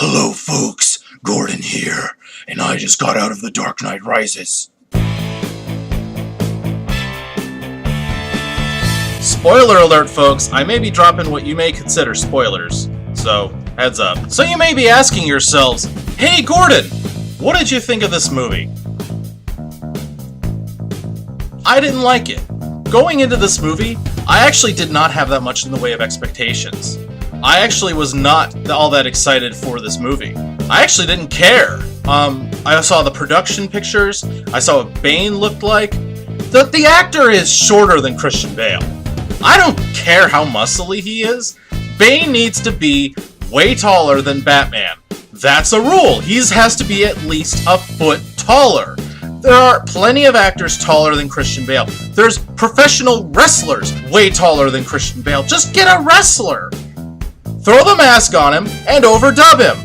Hello folks, Gordon here, and I just got out of The Dark Knight Rises. Spoiler alert, folks, I may be dropping what you may consider spoilers, so heads up. So you may be asking yourselves, hey Gordon, what did you think of this movie? I didn't like it. Going into this movie, I actually did not have that much in the way of expectations. I actually was not all that excited for this movie. I actually didn't care. I saw the production pictures, I saw what Bane looked like. The actor is shorter than Christian Bale. I don't care how muscly he is. Bane needs to be way taller than Batman. That's a rule. He has to be at least a foot taller. There are plenty of actors taller than Christian Bale. There's professional wrestlers way taller than Christian Bale. Just get a wrestler. Throw the mask on him and overdub him.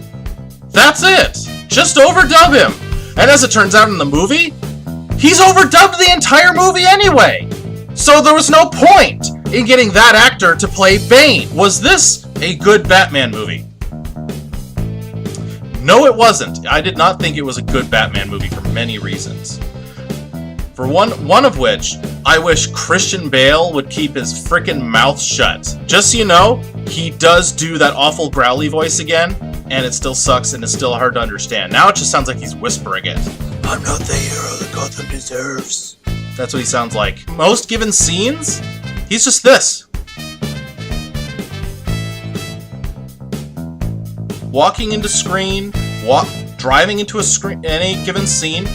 That's it. Just overdub him. And as it turns out in the movie, he's overdubbed the entire movie anyway. So there was no point in getting that actor to play Bane. Was this a good Batman movie? No, it wasn't. I did not think it was a good Batman movie for many reasons. For one of which, I wish Christian Bale would keep his frickin' mouth shut. Just so you know, he does do that awful growly voice again, and it still sucks and it's still hard to understand. Now it just sounds like he's whispering it. I'm not the hero that Gotham deserves. That's what he sounds like. Most given scenes, he's just this. Walking into screen, driving into a screen, any given scene.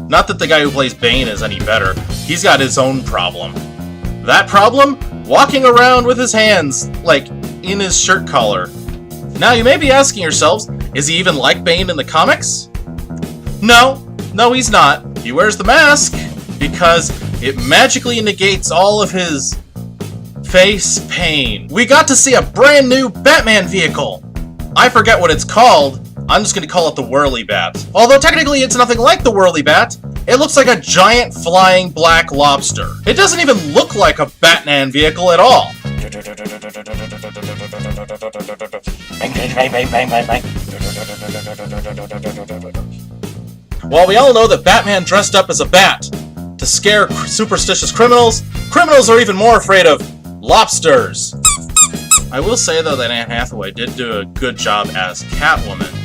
Not that the guy who plays Bane is any better. He's got his own problem. That problem? Walking around with his hands, like, in his shirt collar. Now, you may be asking yourselves, is he even like Bane in the comics? No, he's not. He wears the mask because it magically negates all of his face pain. We got to see a brand new Batman vehicle. I forget what it's called. I'm just going to call it the Whirly Bat. Although technically it's nothing like the Whirly Bat. It looks like a giant flying black lobster. It doesn't even look like a Batman vehicle at all. While we all know that Batman dressed up as a bat to scare superstitious criminals, criminals are even more afraid of lobsters. I will say, though, that Anne Hathaway did do a good job as Catwoman.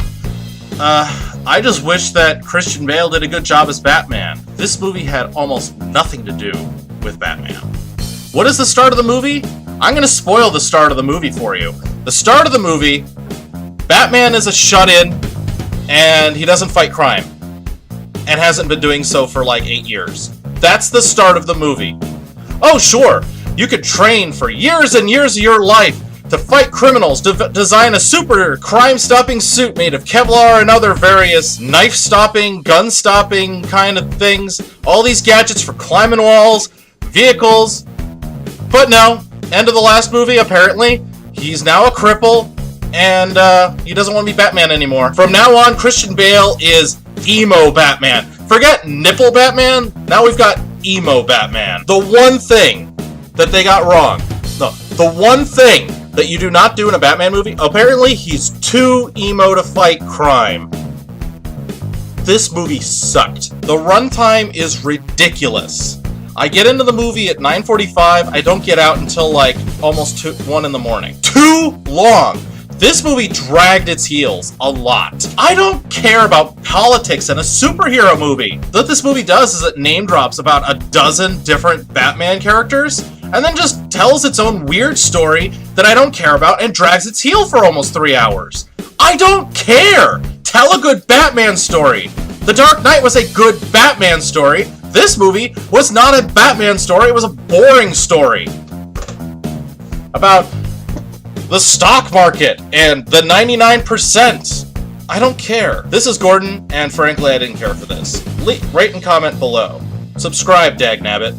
I just wish that Christian Bale did a good job as Batman. This movie had almost nothing to do with Batman. What is the start of the movie? I'm going to spoil the start of the movie for you. The start of the movie, Batman is a shut-in, and he doesn't fight crime. And hasn't been doing so for like 8 years. That's the start of the movie. Oh, sure, you could train for years and years of your life to fight criminals, design a super crime-stopping suit made of Kevlar and other various knife-stopping, gun-stopping kind of things. All these gadgets for climbing walls, vehicles. But no, end of the last movie, apparently, he's now a cripple, and he doesn't want to be Batman anymore. From now on, Christian Bale is emo Batman. Forget nipple Batman, now we've got emo Batman. The one thing that they got wrong, the one thing that you do not do in a Batman movie, apparently he's too emo to fight crime. This movie sucked. The runtime is ridiculous. I get into the movie at 9:45, I don't get out until like almost 1 in the morning. Too long! This movie dragged its heels a lot. I don't care about politics in a superhero movie. What this movie does is it name drops about a dozen different Batman characters, and then just tells its own weird story that I don't care about and drags its heel for almost 3 hours. I don't care! Tell a good Batman story. The Dark Knight was a good Batman story. This movie was not a Batman story, it was a boring story. About the stock market and the 99%. I don't care. This is Gordon, and frankly, I didn't care for this. Rate and comment below. Subscribe, dagnabbit.